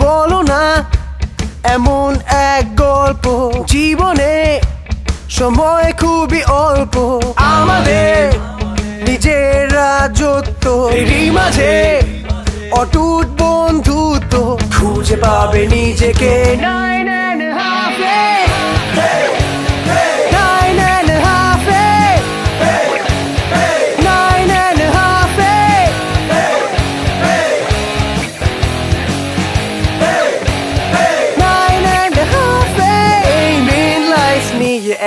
বলো না এমন এক গল্প, জীবনে সময় খুবই অল্প, আমাদের নিজের রাজত্ব, এরই মাঝে অটুট বন্ধুত্ব, খুঁজে পাবে নিজেকে 9.5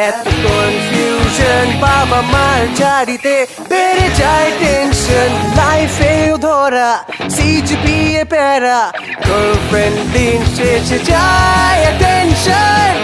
এত কনফিউশন, বাবা মার ঝাড়িতে বেড়ে যায় টেনশন, লাইফেও ধরা সিজিপিএ প্যারা, গার্লফ্রেন্ড দিন শেষে যায় টেনশন।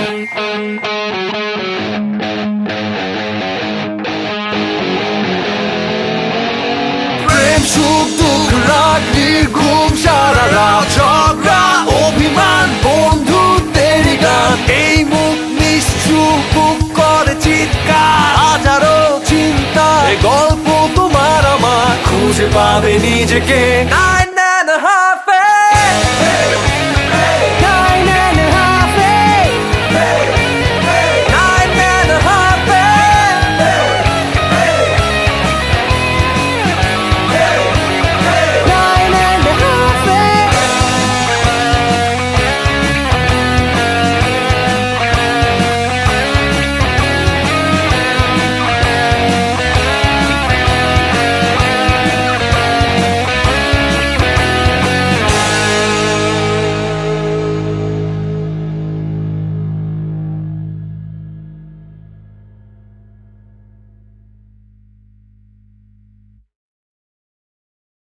প্রেম সুখ দুঃখ রাগ নির্ঘুম সারা রাত ঝগড়া অভিমান বন্ধুত্বের গান, এই মুখ নিশ্চুপ করে চিৎকার, হাজারো চিন্তা, গল্প তোমার আমার, খুঁজে পাবে নিজেকে 9